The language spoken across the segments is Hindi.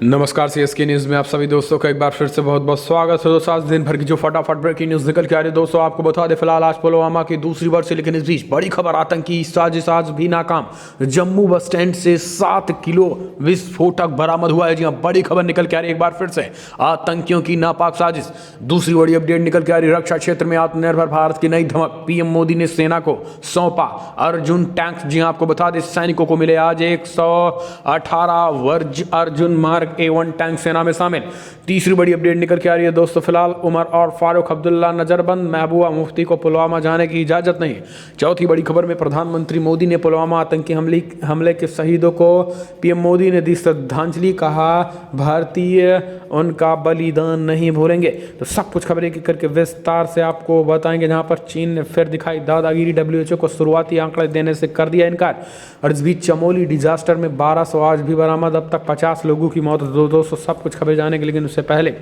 नमस्कार सीएसके न्यूज़ में आप सभी दोस्तों का एक बार फिर से बहुत बहुत स्वागत है। दोस्तों आज दिन भर की जो फटाफट ब्रेकिंग न्यूज़ निकल के आ रही है दोस्तों आपको बता दें, फिलहाल आज पुलवामा की दूसरी बार से, लेकिन इस बीच बड़ी खबर, आतंकी साजिश आज भी नाकाम। जम्मू बस स्टैंड से 7 किलो विस्फोटक बरामद हुआ है। जी हाँ, बड़ी खबर निकल के आ रही है एक बार फिर से, आतंकियों की नापाक साजिश। दूसरी बड़ी अपडेट निकल के आ रही है, रक्षा क्षेत्र में आत्मनिर्भर भारत की नई धमक, पीएम मोदी ने सेना को सौंपा अर्जुन टैंक। जी हाँ, आपको बता दें सैनिकों को मिले आज 118 अर्जुन मार्क A1 टैंक सेना में शामिल। तीसरी बड़ी अपडेट निकल के आ रही है दोस्तों, फिलहाल उमर और फारूक अब्दुल्ला नजरबंद, महबूबा मुफ्ती को पुलवामा जाने की इजाजत नहीं। चौथी बड़ी खबर में प्रधानमंत्री मोदी ने पुलवामा आतंकी हमले के शहीदों को पीएम मोदी ने दी श्रद्धांजलि, कहा भारतीय उनका बलिदान नहीं भूलेंगे। तो सब कुछ खबरें की करके विस्तार से आपको बताएंगे, जहां पर चीन ने फिर दिखाई दादागिरी, WHO को शुरुआती आंकड़े देने से कर दिया इनकार। और इस बीच चमोली डिजास्टर में 1200 आज भी बरामद, अब तक 50 लोगों की मौत। दोस्तों सब कुछ खबर जाने के, लेकिन उससे पहले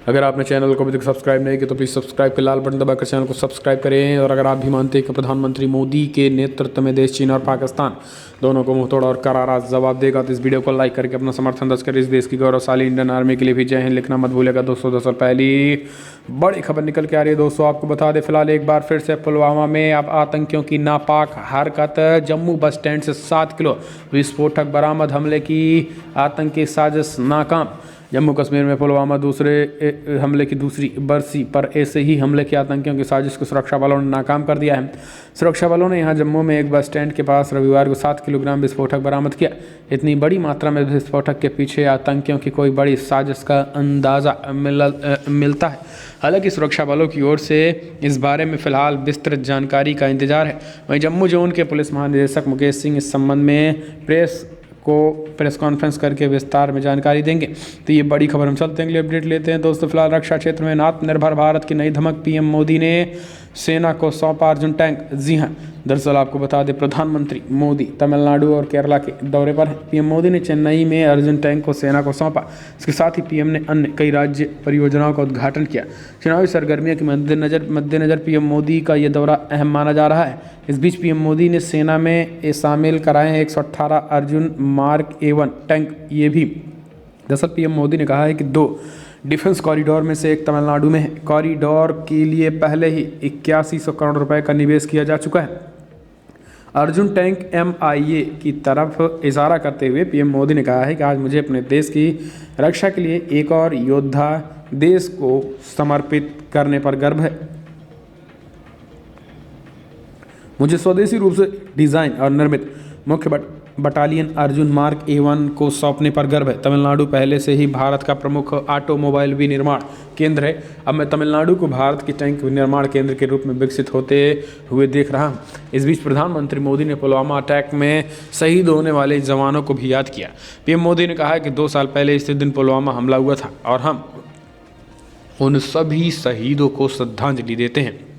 अगर आपने चैनल को अभी तक सब्सक्राइब नहीं किया तो प्लीज़ सब्सक्राइब के लाल बटन दबाकर चैनल को सब्सक्राइब करें। और अगर आप भी मानते हैं कि प्रधानमंत्री मोदी के नेतृत्व में देश चीन और पाकिस्तान दोनों को मुंहतोड़ और करारा जवाब देगा, तो इस वीडियो को लाइक करके अपना समर्थन दर्ज करें। इस देश की गौरवशाली इंडियन आर्मी के लिए भी जय हिंद लिखना मत भूलेगा। दोस्तों पहली बड़ी खबर निकल के आ रही है दोस्तों, आपको बता दें फिलहाल एक बार फिर से पुलवामा में अब आतंकियों की नापाक हरकत। जम्मू बस स्टैंड से 7 किलो विस्फोटक बरामद, हमले की आतंकी साजिश नाकाम। जम्मू कश्मीर में पुलवामा दूसरे हमले की दूसरी बरसी पर ऐसे ही हमले की आतंकियों की साजिश को सुरक्षा बलों ने नाकाम कर दिया है। सुरक्षा बलों ने यहां जम्मू में एक बस स्टैंड के पास रविवार को 7 किलोग्राम विस्फोटक बरामद किया। इतनी बड़ी मात्रा में विस्फोटक के पीछे आतंकियों की कोई बड़ी साजिश का अंदाज़ा मिलता है। हालांकि सुरक्षा बलों की ओर से इस बारे में फिलहाल विस्तृत जानकारी का इंतजार है। वहीं जम्मू जोन के पुलिस महानिदेशक मुकेश सिंह इस संबंध में प्रेस कॉन्फ्रेंस करके विस्तार में जानकारी देंगे। तो ये बड़ी खबर, हम चलते हैं अगली अपडेट लेते हैं दोस्तों। फिलहाल रक्षा क्षेत्र में आत्मनिर्भर भारत की नई धमक, पीएम मोदी ने सेना को सौंपा अर्जुन टैंक। जी हां, दरअसल आपको बता दें प्रधानमंत्री मोदी तमिलनाडु और केरला के दौरे पर हैं। पीएम मोदी ने चेन्नई में अर्जुन टैंक को सेना को सौंपा। इसके साथ ही पीएम ने अन्य कई राज्य परियोजनाओं का उद्घाटन किया। चुनावी सरगर्मियों के मद्देनजर पीएम मोदी का ये दौरा अहम माना जा रहा है। इस बीच पीएम मोदी ने सेना में शामिल कराए हैं 118 अर्जुन मार्क A1 टैंक। ये भी दरअसल पीएम मोदी ने कहा है कि 2 डिफेंस कॉरिडोर में से एक तमिलनाडु में है। कॉरिडोर के लिए पहले ही 8100 करोड़ रुपए का निवेश किया जा चुका है। अर्जुन टैंक MIA की तरफ इशारा करते हुए पीएम मोदी ने कहा है कि आज मुझे अपने देश की रक्षा के लिए एक और योद्धा देश को समर्पित करने पर गर्व है। मुझे स्वदेशी रूप से डिज़ाइन और निर्मित मुख्य बटालियन अर्जुन मार्क A1 को सौंपने पर गर्व है। तमिलनाडु पहले से ही भारत का प्रमुख ऑटोमोबाइल विनिर्माण केंद्र है। अब मैं तमिलनाडु को भारत के टैंक विनिर्माण केंद्र के रूप में विकसित होते हुए देख रहा हूँ। इस बीच प्रधानमंत्री मोदी ने पुलवामा अटैक में शहीद होने वाले जवानों को भी याद किया। पीएम मोदी ने कहा कि 2 साल पहले इसी दिन पुलवामा हमला हुआ था और हम उन सभी शहीदों को श्रद्धांजलि देते हैं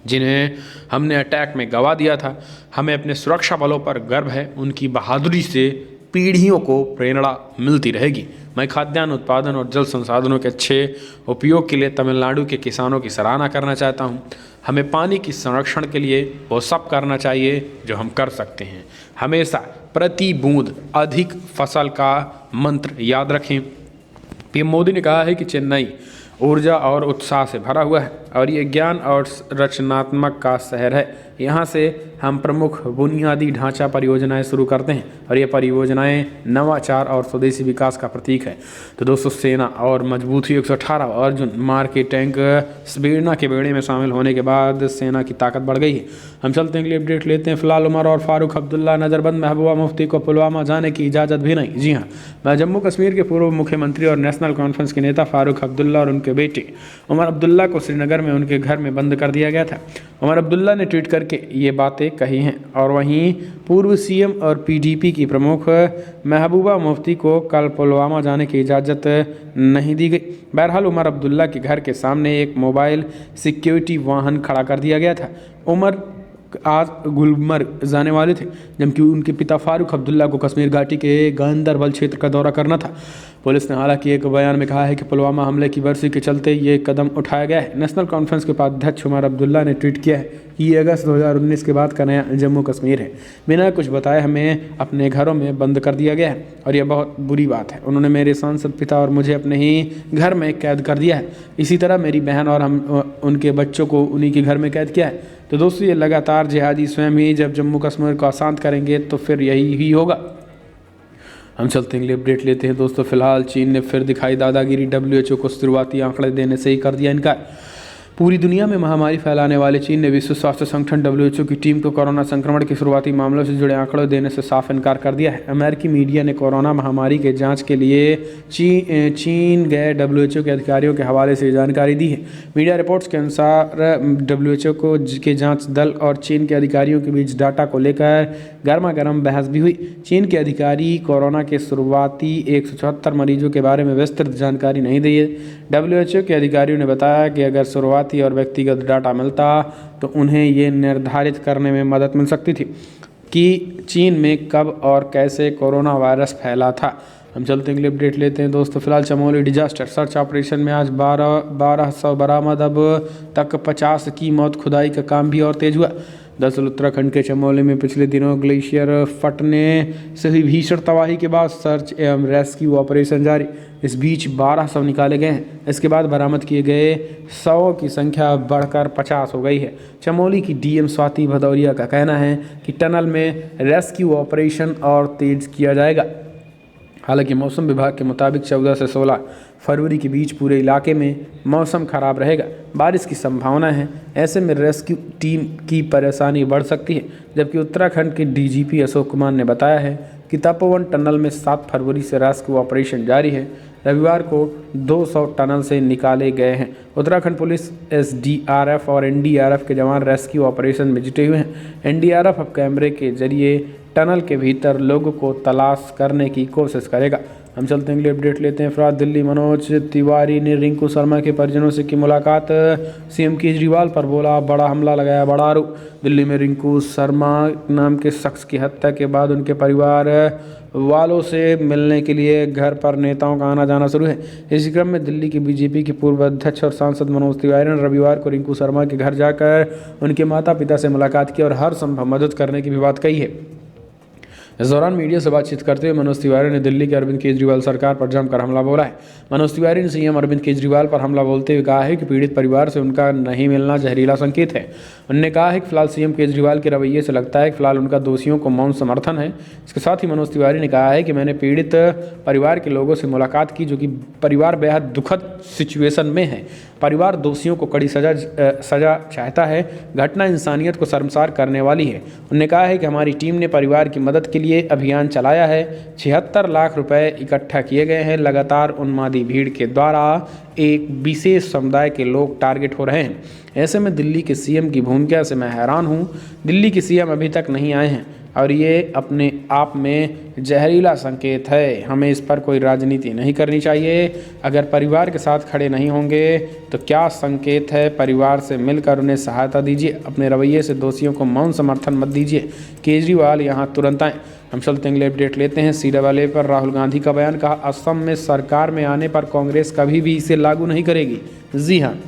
जिन्हें हमने अटैक में गंवा दिया था। हमें अपने सुरक्षा बलों पर गर्व है, उनकी बहादुरी से पीढ़ियों को प्रेरणा मिलती रहेगी। मैं खाद्यान्न उत्पादन और जल संसाधनों के अच्छे उपयोग के लिए तमिलनाडु के किसानों की सराहना करना चाहता हूं। हमें पानी की संरक्षण के लिए वो सब करना चाहिए जो हम कर सकते हैं। हमेशा प्रति बूंद अधिक फसल का मंत्र याद रखें। पीएम मोदी ने कहा है कि चेन्नई ऊर्जा और उत्साह से भरा हुआ है और ये ज्ञान और रचनात्मक का शहर है। यहाँ से हम प्रमुख बुनियादी ढांचा परियोजनाएं शुरू करते हैं और ये परियोजनाएं नवाचार और स्वदेशी विकास का प्रतीक है। तो दोस्तों सेना और मजबूत हुई 118 अर्जुन मार्क टैंक स्पीडना के बेड़े में शामिल होने के बाद सेना की ताकत बढ़ गई है। हम चलते हैं अगली अपडेट लेते हैं। फिलहाल उमर और फारूक अब्दुल्ला नजरबंद, महबूबा मुफ्ती को पुलवामा जाने की इजाज़त भी नहीं। जी हाँ, मैं जम्मू कश्मीर के पूर्व मुख्यमंत्री और नेशनल कॉन्फ्रेंस के नेता फारूक अब्दुल्ला और उनके बेटे उमर अब्दुल्ला को श्रीनगर में उनके घर में बंद कर दिया गया था। उमर अब्दुल्ला ने ट्वीट करके ये बातें कही हैं। और वहीं पूर्व CM और PDP की प्रमुख महबूबा मुफ्ती को कल पुलवामा जाने की इजाज़त नहीं दी गई। बहरहाल उमर अब्दुल्ला के घर के सामने एक मोबाइल सिक्योरिटी वाहन खड़ा कर दिया गया था। उमर आज गुलमर्ग जाने वाले थे, जबकि उनके पिता फारूक अब्दुल्ला को कश्मीर घाटी के गांदरबल क्षेत्र का दौरा करना था। पुलिस ने हालांकि एक बयान में कहा है कि पुलवामा हमले की बरसी के चलते ये कदम उठाया गया है। नेशनल कॉन्फ्रेंस के उपाध्यक्ष उमर अब्दुल्ला ने ट्वीट किया है कि ये अगस्त 2019 के बाद का नया जम्मू कश्मीर है। बिना कुछ बताए हमें अपने घरों में बंद कर दिया गया है और यह बहुत बुरी बात है। उन्होंने मेरे सांसद पिता और मुझे अपने ही घर में कैद कर दिया है। इसी तरह मेरी बहन और हम उनके बच्चों को उन्हीं के घर में कैद किया है। तो दोस्तों, ये लगातार जिहादी स्वयं ही जब जम्मू कश्मीर को अशांत करेंगे तो फिर यही ही होगा। हम चलते हैं, अपडेट लेते हैं दोस्तों। फिलहाल चीन ने फिर दिखाई दादागिरी। WHO को शुरुआती आंकड़े देने से ही कर दिया इनकार। पूरी दुनिया में महामारी फैलाने वाले चीन ने विश्व स्वास्थ्य संगठन WHO की टीम को कोरोना संक्रमण के शुरुआती मामलों से जुड़े आंकड़े देने से साफ इनकार कर दिया है। अमेरिकी मीडिया ने कोरोना महामारी के जांच के लिए चीन गए WHO के अधिकारियों के हवाले से जानकारी दी है। मीडिया रिपोर्ट्स के अनुसार WHO के जांच दल और चीन के अधिकारियों के बीच डाटा को लेकर गर्मा गर्म बहस भी हुई। चीन के अधिकारी कोरोना के शुरुआती 174 मरीजों के बारे में विस्तृत जानकारी नहीं दी है। WHO के अधिकारियों ने बताया कि अगर शुरुआती और व्यक्तिगत डाटा मिलता तो उन्हें ये निर्धारित करने में मदद मिल सकती थी कि चीन में कब और कैसे कोरोना वायरस फैला था। हम चलते हैं, अपडेट लेते हैं दोस्तों। फिलहाल चमोली डिजास्टर सर्च ऑपरेशन में आज 1200 बरामद, अब तक 50 की मौत। खुदाई का काम भी और तेज हुआ। दरअसल उत्तराखंड के चमोली में पिछले दिनों ग्लेशियर फटने से हुई भीषण तबाही के बाद सर्च एवं रेस्क्यू ऑपरेशन जारी। इस बीच 1200 निकाले गए हैं। इसके बाद बरामद किए गए 100 की संख्या बढ़कर 50 हो गई है। चमोली की DM स्वाति भदौरिया का कहना है कि टनल में रेस्क्यू ऑपरेशन और तेज किया जाएगा। हालांकि मौसम विभाग के मुताबिक 14 से 16 फरवरी के बीच पूरे इलाके में मौसम खराब रहेगा। बारिश की संभावना है। ऐसे में रेस्क्यू टीम की परेशानी बढ़ सकती है। जबकि उत्तराखंड के DGP अशोक कुमार ने बताया है कि तपोवन टनल में 7 फरवरी से रेस्क्यू ऑपरेशन जारी है। रविवार को 200 टनल से निकाले गए हैं। उत्तराखंड पुलिस, SDRF और NDRF के जवान रेस्क्यू ऑपरेशन में जुटे हुए हैं। NDRF अब कैमरे के जरिए टनल के भीतर लोगों को तलाश करने की कोशिश करेगा। हम चलते हैं, अपडेट लेते हैं। फिलहाल दिल्ली, मनोज तिवारी ने रिंकू शर्मा के परिजनों से की मुलाकात। CM केजरीवाल पर बोला बड़ा हमला, लगाया बड़ा आरोप। दिल्ली में रिंकू शर्मा नाम के शख्स की हत्या के बाद उनके परिवार वालों से मिलने के लिए घर पर नेताओं का आना जाना शुरू है। इसी क्रम में दिल्ली की BJP के पूर्व अध्यक्ष और सांसद मनोज तिवारी ने रविवार को रिंकू शर्मा के घर जाकर उनके माता पिता से मुलाकात की और हर संभव मदद करने की भी बात कही है। इस दौरान मीडिया से बातचीत करते हुए मनोज तिवारी ने दिल्ली के अरविंद केजरीवाल सरकार पर जमकर हमला बोला है। मनोज तिवारी ने CM अरविंद केजरीवाल पर हमला बोलते हुए कहा है कि पीड़ित परिवार से उनका नहीं मिलना जहरीला संकेत है। उन्होंने कहा है कि फिलहाल CM केजरीवाल के रवैये से लगता है कि फिलहाल उनका दोषियों को मौन समर्थन है। इसके साथ ही मनोज तिवारी ने कहा है कि मैंने पीड़ित परिवार के लोगों से मुलाकात की, जो कि परिवार बेहद दुखद सिचुएशन में है। परिवार दोषियों को कड़ी सजा चाहता है। घटना इंसानियत को शर्मसार करने वाली है। उन्होंने कहा है कि हमारी टीम ने परिवार की मदद के लिए अभियान चलाया है। 76 लाख रुपए इकट्ठा किए गए हैं। लगातार उन्मादी भीड़ के द्वारा एक विशेष समुदाय के लोग टारगेट हो रहे हैं। ऐसे में दिल्ली के CM की भूमिका से मैं हैरान हूँ। दिल्ली के CM अभी तक नहीं आए हैं और ये अपने आप में जहरीला संकेत है। हमें इस पर कोई राजनीति नहीं करनी चाहिए। अगर परिवार के साथ खड़े नहीं होंगे तो क्या संकेत है? परिवार से मिलकर उन्हें सहायता दीजिए। अपने रवैये से दोषियों को मौन समर्थन मत दीजिए। केजरीवाल यहाँ तुरंत आएँ। हम चलते हैं, अपडेट लेते हैं। CAA पर राहुल गांधी का बयान। कहा असम में सरकार में आने पर कांग्रेस कभी भी इसे लागू नहीं करेगी। जी हाँ,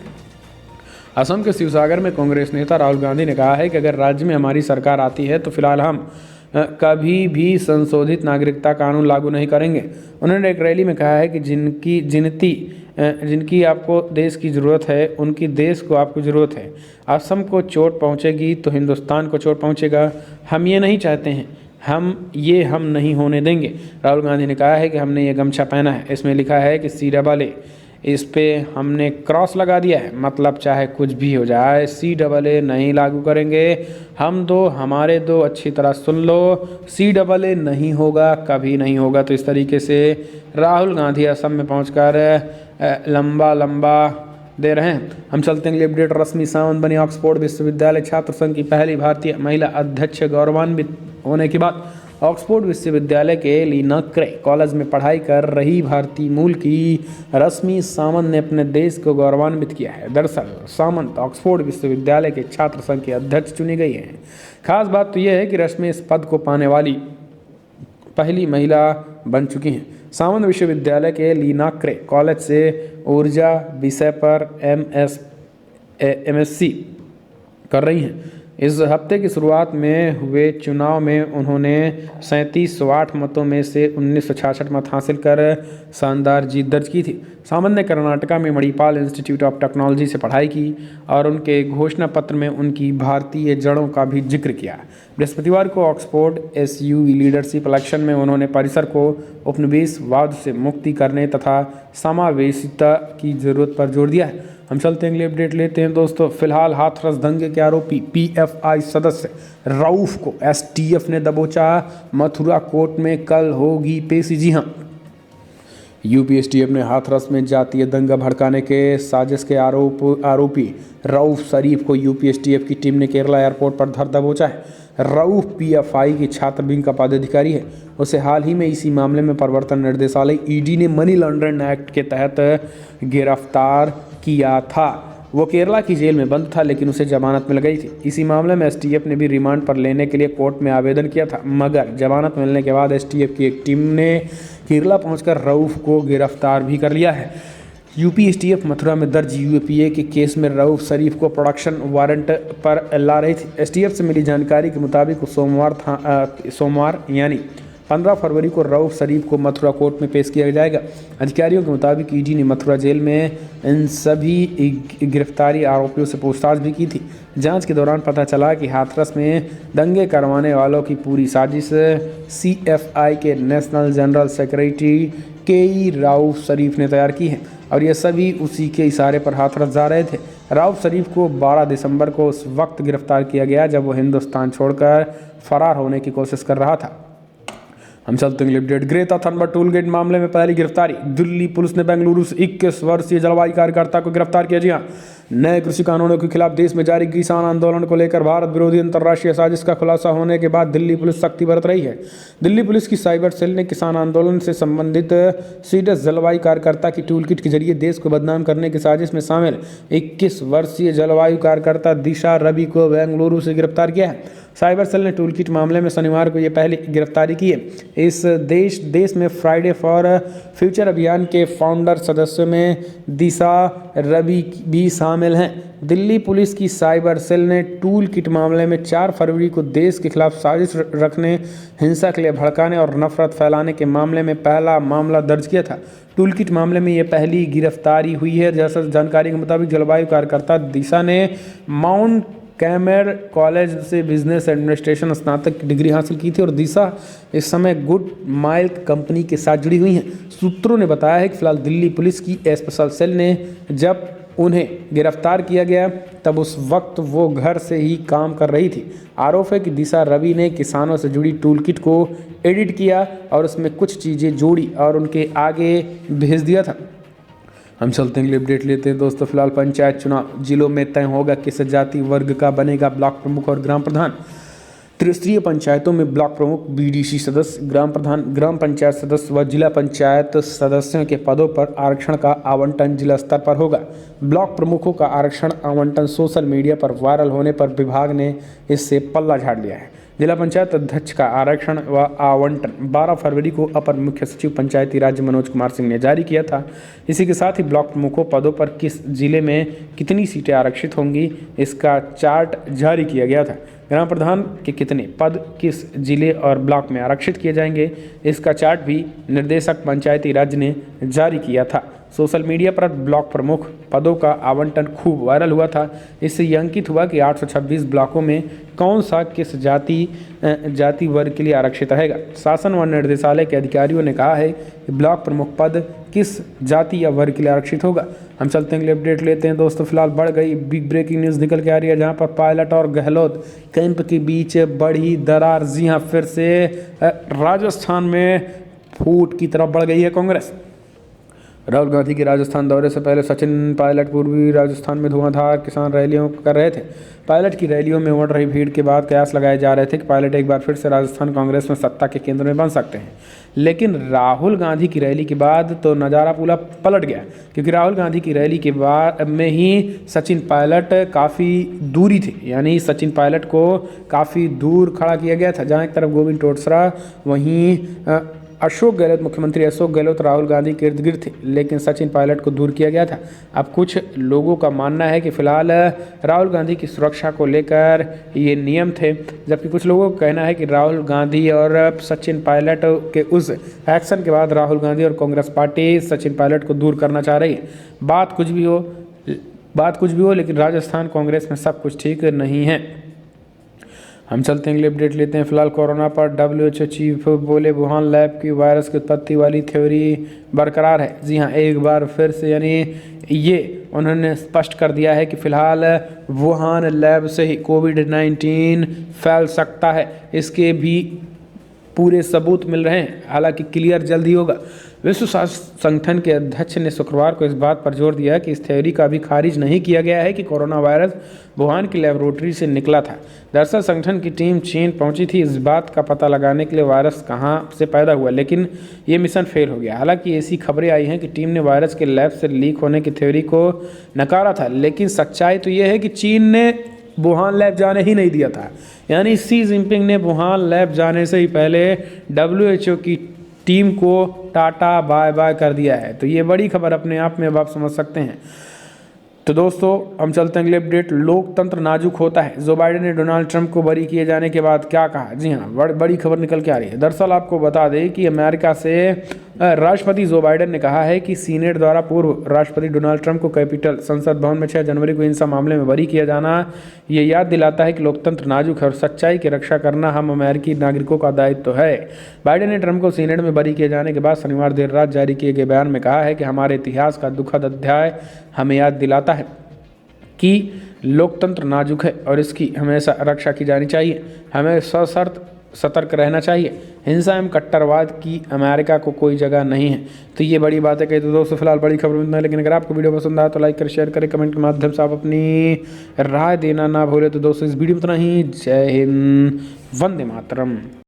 असम के शिवसागर में कांग्रेस नेता राहुल गांधी ने कहा है कि अगर राज्य में हमारी सरकार आती है तो फिलहाल हम कभी भी संशोधित नागरिकता कानून लागू नहीं करेंगे। उन्होंने एक रैली में कहा है कि जिनकी आपको देश की ज़रूरत है, उनकी देश को आपको ज़रूरत है। असम को चोट पहुंचेगी तो हिंदुस्तान को चोट पहुंचेगा। हम ये नहीं चाहते हैं। हम नहीं होने देंगे। राहुल गांधी ने कहा है कि हमने ये गमछा पहना है, इसमें लिखा है कि CAA, इस पे हमने क्रॉस लगा दिया है। मतलब चाहे कुछ भी हो जाए, CAA नहीं लागू करेंगे। हमारे दो अच्छी तरह सुन लो, CAA नहीं होगा, कभी नहीं होगा। तो इस तरीके से राहुल गांधी असम में पहुंचकर लंबा दे रहे हैं। हम चलते हैं, अपडेट। रश्मि सावंत बनी ऑक्सफोर्ड विश्वविद्यालय छात्र संघ की पहली भारतीय महिला अध्यक्ष। गौरवान्वित होने के बाद ऑक्सफोर्ड विश्वविद्यालय के लिनक्रे कॉलेज में पढ़ाई कर रही भारतीय मूल की रश्मि सावंत ने अपने देश को गौरवान्वित किया है। दरअसल सावंत ऑक्सफोर्ड विश्वविद्यालय के छात्र संघ की अध्यक्ष चुनी गई हैं। खास बात तो यह है कि रश्मि इस पद को पाने वाली पहली महिला बन चुकी हैं। सामंत विश्वविद्यालय के लीनाक्रे कॉलेज से ऊर्जा विषय पर MSc कर रही हैं। इस हफ्ते की शुरुआत में हुए चुनाव में उन्होंने 3708 मतों में से 1966 मत हासिल कर शानदार जीत दर्ज की थी। सामंत ने कर्नाटका में मणिपाल इंस्टीट्यूट ऑफ टेक्नोलॉजी से पढ़ाई की और उनके घोषणा पत्र में उनकी भारतीय जड़ों का भी जिक्र किया। बृहस्पतिवार को ऑक्सफोर्ड SUV लीडरशिप इलेक्शन में उन्होंने परिसर को उपनिवेशवाद से मुक्ति करने तथा समावेशिता की जरूरत पर जोर दिया है। हम चलते हैं अगली अपडेट लेते हैं दोस्तों। फिलहाल हाथरस दंगे के आरोपी PFI सदस्य रऊफ को STF ने दबोचा। मथुरा कोर्ट में कल होगी पेशी। जी हाँ, यूपी STF ने हाथरस में जातीय दंगा भड़काने के साजिश के आरोपी रऊफ शरीफ को यूपी STF की टीम ने केरला एयरपोर्ट पर धर दबोचा है। रऊफ PFI की छात्र विंग का पदाधिकारी है। उसे हाल ही में इसी मामले में प्रवर्तन निर्देशालय ED ने मनी लॉन्ड्रिंग एक्ट के तहत गिरफ्तार किया था। वो केरला की जेल में बंद था, लेकिन उसे जमानत मिल गई थी। इसी मामले में STF ने भी रिमांड पर लेने के लिए कोर्ट में आवेदन किया था, मगर जमानत मिलने के बाद STF की एक टीम ने केरला पहुंचकर रऊफ को गिरफ्तार भी कर लिया है। यूपी STF मथुरा में दर्ज UAPA के केस में रऊफ शरीफ को प्रोडक्शन वारंट पर ला रही थी। STF से मिली जानकारी के मुताबिक सोमवार यानी 15 फरवरी को रऊफ शरीफ को मथुरा कोर्ट में पेश किया जाएगा। अधिकारियों के मुताबिक ED ने मथुरा जेल में इन सभी गिरफ्तारी आरोपियों से पूछताछ भी की थी। जांच के दौरान पता चला कि हाथरस में दंगे करवाने वालों की पूरी साजिश CFI के national general secretary KE Rauf Sharif ने तैयार की है और ये सभी उसी के इशारे पर हाथरस जा रहे थे। रऊफ शरीफ को 12 दिसंबर को उस वक्त गिरफ्तार किया गया जब वो हिंदुस्तान छोड़कर फरार होने की कोशिश कर रहा था। हम चलते हैं update. Greta Thunberg toolkit मामले में पहली गिरफ्तारी। दिल्ली पुलिस ने बेंगलुरु से 21 वर्षीय जलवायु कार्यकर्ता को गिरफ्तार किया। जी हाँ, नए कृषि कानूनों के खिलाफ देश में जारी किसान आंदोलन को लेकर भारत विरोधी अंतर्राष्ट्रीय साजिश का खुलासा होने के बाद दिल्ली पुलिस सख्ती बरत रही है। दिल्ली पुलिस की साइबर सेल ने किसान आंदोलन से संबंधित सीडस जलवायु कार्यकर्ता की टूल किट के जरिए देश को बदनाम करने की साजिश में शामिल 21 वर्षीय जलवायु कार्यकर्ता दिशा रवि को बेंगलुरु से गिरफ्तार किया है। साइबर सेल ने टूल किट मामले में शनिवार को ये पहली गिरफ्तारी की है। इस देश में फ्राइडे फॉर फ्यूचर अभियान के फाउंडर सदस्यों में दिशा रवि भी शामिल हैं। दिल्ली पुलिस की साइबर सेल ने टूल किट मामले में 4 फरवरी को देश के खिलाफ साजिश रखने, हिंसा के लिए भड़काने और नफरत फैलाने के मामले में पहला मामला दर्ज किया था। टूल किट मामले में ये पहली गिरफ्तारी हुई है। जैसा जानकारी के मुताबिक जलवायु कार्यकर्ता दिशा ने माउंट कैमर कॉलेज से बिजनेस एडमिनिस्ट्रेशन स्नातक की डिग्री हासिल की थी और दिशा इस समय गुड माइल कंपनी के साथ जुड़ी हुई हैं। सूत्रों ने बताया है कि फिलहाल दिल्ली पुलिस की स्पेशल सेल ने जब उन्हें गिरफ्तार किया गया तब उस वक्त वो घर से ही काम कर रही थी। आरोप है कि दिशा रवि ने किसानों से जुड़ी टूल किट को एडिट किया और उसमें कुछ चीज़ें जोड़ी और उनके आगे भेज दिया था। हम चलते हैं अपडेट लेते हैं दोस्तों। फिलहाल पंचायत चुनाव जिलों में तय होगा किस जाति वर्ग का बनेगा ब्लॉक प्रमुख और ग्राम प्रधान। त्रिस्तरीय पंचायतों में ब्लॉक प्रमुख, BDC सदस्य, ग्राम प्रधान, ग्राम पंचायत सदस्य व जिला पंचायत सदस्यों के पदों पर आरक्षण का आवंटन जिला स्तर पर होगा। ब्लॉक प्रमुखों का आरक्षण आवंटन सोशल मीडिया पर वायरल होने पर विभाग ने इससे पल्ला झाड़ लिया है। जिला पंचायत अध्यक्ष का आरक्षण व आवंटन 12 फरवरी को अपर मुख्य सचिव पंचायती राज मनोज कुमार सिंह ने जारी किया था। इसी के साथ ही ब्लॉक प्रमुखों पदों पर किस जिले में कितनी सीटें आरक्षित होंगी इसका चार्ट जारी किया गया था। ग्राम प्रधान के कितने पद किस जिले और ब्लॉक में आरक्षित किए जाएंगे इसका चार्ट भी निर्देशक पंचायती राज ने जारी किया था। सोशल मीडिया पर ब्लॉक प्रमुख पदों का आवंटन खूब वायरल हुआ था। इससे यह अंकित हुआ कि 826 ब्लॉकों में कौन सा किस जाति वर्ग के लिए आरक्षित रहेगा। शासन व निर्देशालय के अधिकारियों ने कहा है कि ब्लॉक प्रमुख पद किस जाति या वर्ग के लिए आरक्षित होगा। हम चलते हैं अपडेट लेते हैं दोस्तों। फिलहाल बढ़ गई बिग ब्रेकिंग न्यूज़ निकल के आ रही है, जहां पर पायलट और गहलोत कैंप के बीच बढ़ी दरार। जी हां, फिर से राजस्थान में फूट की तरफ बढ़ गई है कांग्रेस। राहुल गांधी के राजस्थान दौरे से पहले सचिन पायलट पूर्वी राजस्थान में धुआंधार किसान रैलियों कर रहे थे। पायलट की रैलियों में उमड़ रही भीड़ के बाद कयास लगाए जा रहे थे कि पायलट एक बार फिर से राजस्थान कांग्रेस में सत्ता के केंद्र में बन सकते हैं। लेकिन राहुल गांधी की रैली के बाद तो नज़ारा पूरा पलट गया, क्योंकि राहुल गांधी की रैली के बाद में ही सचिन पायलट काफ़ी दूरी थे, यानी सचिन पायलट को काफ़ी दूर खड़ा किया गया था। जहाँ एक तरफ गोविंद टोटसरा, वहीं मुख्यमंत्री अशोक गहलोत राहुल गांधी के इर्द गिर्द थे, लेकिन सचिन पायलट को दूर किया गया था। अब कुछ लोगों का मानना है कि फिलहाल राहुल गांधी की सुरक्षा को लेकर ये नियम थे, जबकि कुछ लोगों का कहना है कि राहुल गांधी और सचिन पायलट के उस एक्शन के बाद राहुल गांधी और कांग्रेस पार्टी सचिन पायलट को दूर करना चाह रही है। बात कुछ भी हो, लेकिन राजस्थान कांग्रेस में सब कुछ ठीक नहीं है। हम चलते हैं, अगले अपडेट लेते हैं। फिलहाल कोरोना पर WHO चीफ बोले वुहान लैब की वायरस की उत्पत्ति वाली थ्योरी बरकरार है। जी हाँ, एक बार फिर से यानी ये उन्होंने स्पष्ट कर दिया है कि फिलहाल वुहान लैब से ही कोविड-19 फैल सकता है। इसके भी पूरे सबूत मिल रहे हैं, हालांकि क्लियर जल्द ही होगा। विश्व स्वास्थ्य संगठन के अध्यक्ष ने शुक्रवार को इस बात पर जोर दिया कि इस थ्योरी का भी खारिज नहीं किया गया है कि कोरोना वायरस वुहान की लेबोरेटरी से निकला था। दरअसल संगठन की टीम चीन पहुंची थी इस बात का पता लगाने के लिए वायरस कहां से पैदा हुआ, लेकिन ये मिशन फेल हो गया। हालांकि ऐसी खबरें आई हैं कि टीम ने वायरस के लैब से लीक होने की थ्योरी को नकारा था, लेकिन सच्चाई तो ये है कि चीन ने वुहान लैब जाने ही नहीं दिया था। यानी शी जिनपिंग ने वुहान लैब जाने से ही पहले WHO की टीम को टाटा बाय बाय कर दिया है। तो ये बड़ी खबर अपने आप में अब आप समझ सकते हैं। तो दोस्तों हम चलते हैं अगले अपडेट। लोकतंत्र नाजुक होता है, जो बाइडेन ने डोनाल्ड ट्रंप को बरी किए जाने के बाद क्या कहा। जी हाँ, बड़ी खबर निकल के आ रही है। दरअसल आपको बता दें कि अमेरिका से राष्ट्रपति जो बाइडेन ने कहा है कि सीनेट द्वारा पूर्व राष्ट्रपति डोनाल्ड ट्रंप को कैपिटल संसद भवन में 6 जनवरी को हिंसा मामले में बरी किया जाना ये याद दिलाता है कि लोकतंत्र नाजुक है और सच्चाई की रक्षा करना हम अमेरिकी नागरिकों का दायित्व है। बाइडेन ने ट्रंप को सीनेट में बरी किए जाने के बाद शनिवार देर रात जारी किए गए बयान में कहा है कि हमारे इतिहास का दुखद अध्याय हमें याद दिलाता है कि लोकतंत्र नाजुक है और इसकी हमेशा रक्षा की जानी चाहिए। हमें सशर्त सतर्क रहना चाहिए। हिंसा एवं कट्टरवाद की अमेरिका को कोई जगह नहीं है। तो ये बड़ी बात है। तो दोस्तों फिलहाल बड़ी खबर मिलना है, लेकिन अगर आपको वीडियो पसंद आया तो लाइक करें, शेयर करें, कमेंट के माध्यम से आप अपनी राय देना ना भूलें। तो दोस्तों इस वीडियो में इतना ही। जय हिंद, वंदे मातरम।